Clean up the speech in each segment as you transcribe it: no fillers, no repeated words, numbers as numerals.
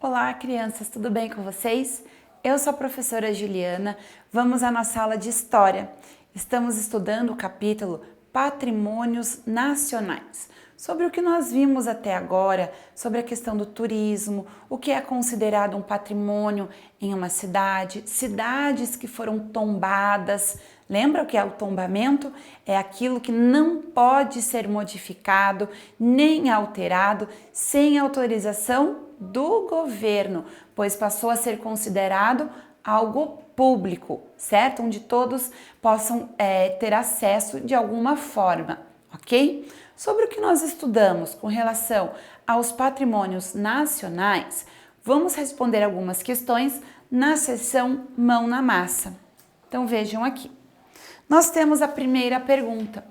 Olá, crianças, tudo bem com vocês? Eu sou a professora Juliana, vamos à nossa aula de História. Estamos estudando o capítulo Patrimônios Nacionais, sobre o que nós vimos até agora, sobre a questão do turismo, o que é considerado um patrimônio em uma cidade, cidades que foram tombadas. Lembra o que é o tombamento? É aquilo que não pode ser modificado nem alterado sem autorização do governo, pois passou a ser considerado algo público, certo? Onde todos possam ter acesso de alguma forma, ok? Sobre o que nós estudamos com relação aos patrimônios nacionais, vamos responder algumas questões na seção Mão na Massa. Então vejam aqui. Nós temos a primeira pergunta.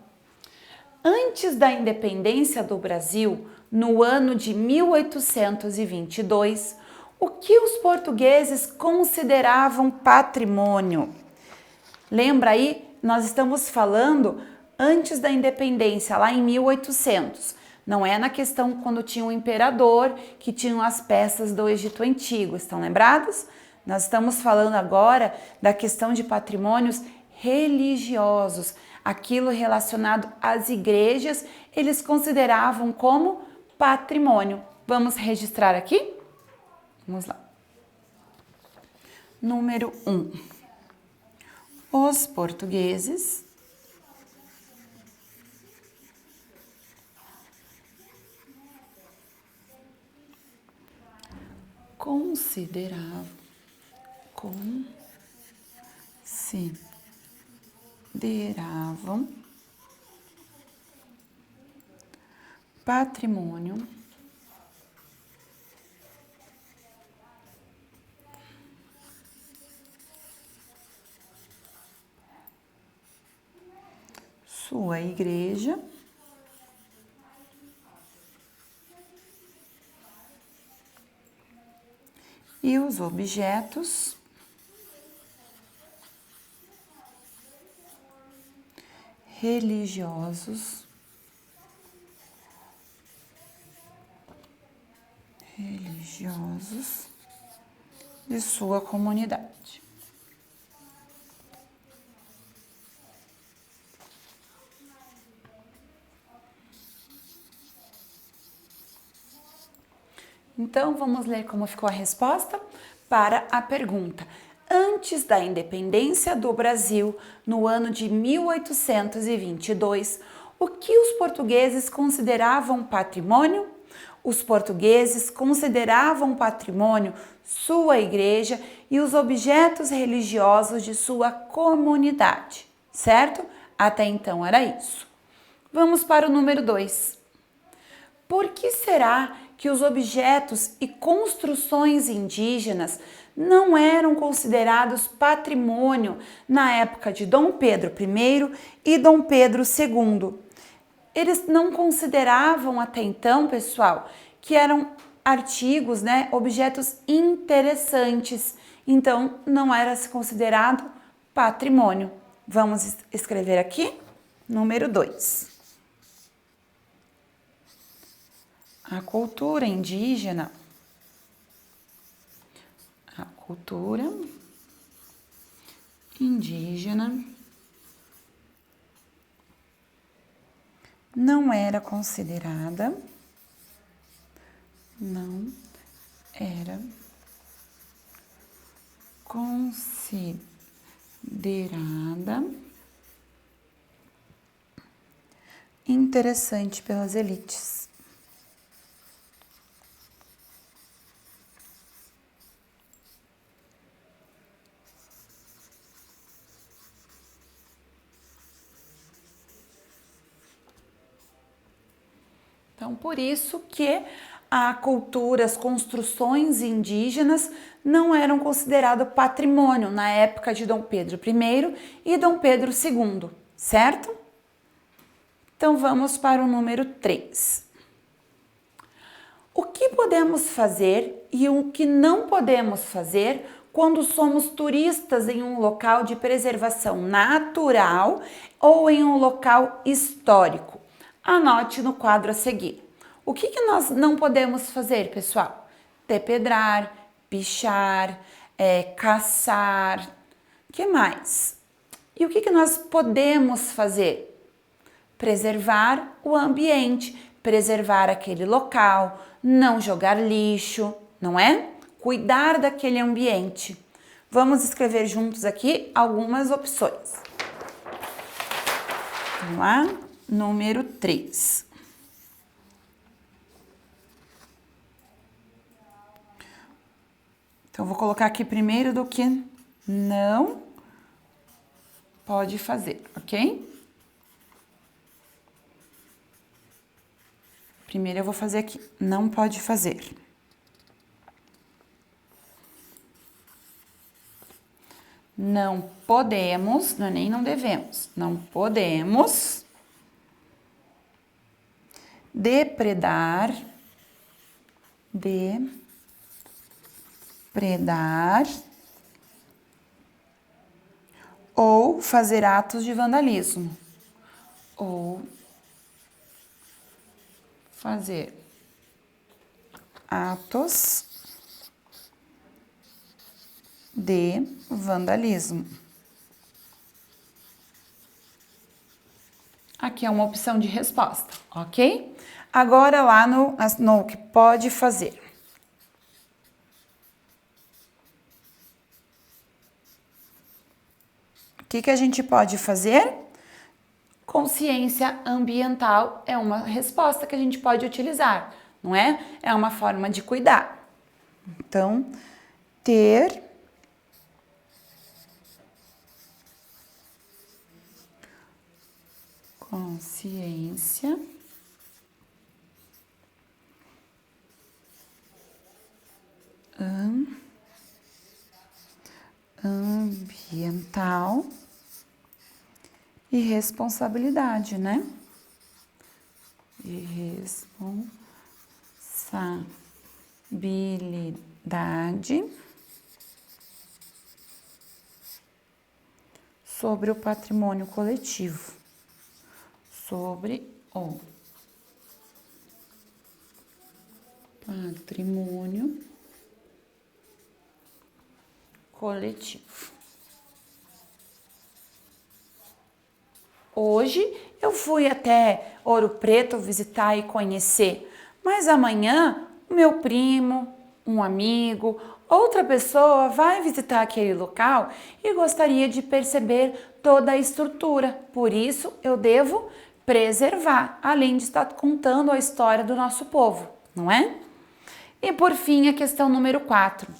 Antes da independência do Brasil, no ano de 1822, o que os portugueses consideravam patrimônio? Lembra aí, nós estamos falando antes da independência, lá em 1800. Não é na questão quando tinha um imperador, que tinham as peças do Egito Antigo, estão lembrados? Nós estamos falando agora da questão de patrimônios religiosos, aquilo relacionado às igrejas, eles consideravam como patrimônio. Vamos registrar aqui? Vamos lá. Número 1. Os portugueses consideravam patrimônio sua igreja e os objetos religiosos de sua comunidade. Então, vamos ler como ficou a resposta para a pergunta. Antes da independência do Brasil, no ano de 1822, o que os portugueses consideravam patrimônio? Os portugueses consideravam patrimônio sua igreja e os objetos religiosos de sua comunidade, certo? Até então era isso. Vamos para o número 2. Por que será que os objetos e construções indígenas não eram considerados patrimônio na época de Dom Pedro I e Dom Pedro II? Eles não consideravam até então, pessoal, que eram artigos, objetos interessantes. Então, não era considerado patrimônio. Vamos escrever aqui, número 2. A cultura indígena, não era considerada interessante pelas elites. Então, por isso que a cultura, as construções indígenas não eram consideradas patrimônio na época de Dom Pedro I e Dom Pedro II, certo? Então, vamos para o número 3. O que podemos fazer e o que não podemos fazer quando somos turistas em um local de preservação natural ou em um local histórico? Anote no quadro a seguir. O que nós não podemos fazer, pessoal? depedrar, pichar, caçar. Que mais? E o que nós podemos fazer? Preservar o ambiente, preservar aquele local, não jogar lixo, não é? Cuidar daquele ambiente. Vamos escrever juntos aqui algumas opções. Vamos lá? Número 3. Então, vou colocar aqui primeiro do que não pode fazer, ok? Primeiro eu vou fazer aqui, não pode fazer. Não podemos, não é nem não devemos, não podemos depredar ou fazer atos de vandalismo. Ou fazer atos de vandalismo. Aqui é uma opção de resposta, ok? Agora lá no que pode fazer. O que a gente pode fazer? Consciência ambiental é uma resposta que a gente pode utilizar, não é? É uma forma de cuidar. Então, ter consciência ambiental e responsabilidade, né? E responsabilidade sobre o patrimônio coletivo, sobre o patrimônio coletivo. Hoje eu fui até Ouro Preto visitar e conhecer, mas amanhã o meu primo, um amigo, outra pessoa vai visitar aquele local e gostaria de perceber toda a estrutura. Por isso eu devo preservar, além de estar contando a história do nosso povo, não é? E por fim, a questão número 4.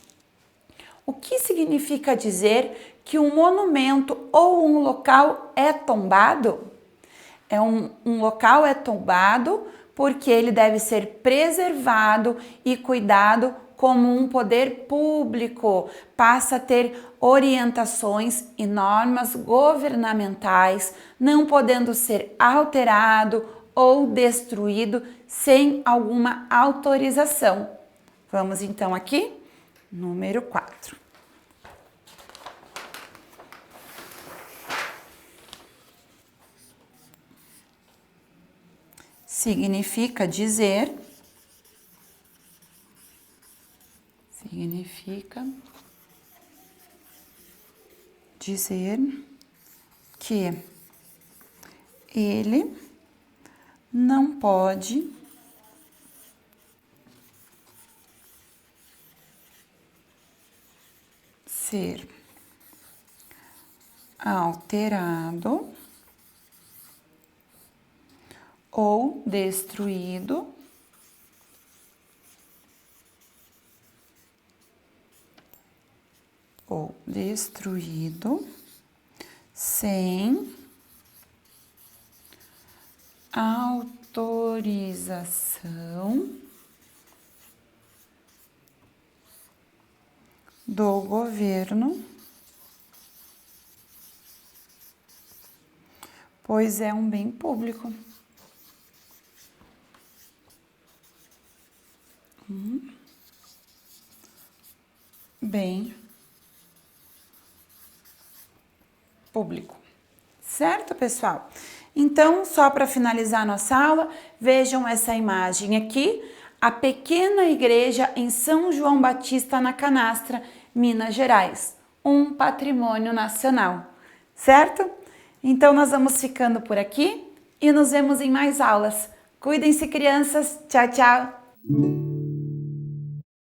O que significa dizer que um monumento ou um local é tombado? Um local é tombado porque ele deve ser preservado e cuidado como um poder público, passa a ter orientações e normas governamentais, não podendo ser alterado ou destruído sem alguma autorização. Vamos então aqui? Número 4. Significa dizer que ele não pode ser alterado ou destruído sem autorização do governo, pois é um bem público. Bem público. Certo, pessoal? Então, só para finalizar nossa aula, vejam essa imagem aqui. a pequena igreja em São João Batista na Canastra, Minas Gerais, um patrimônio nacional, certo? Então nós vamos ficando por aqui e nos vemos em mais aulas. Cuidem-se, crianças. Tchau, tchau!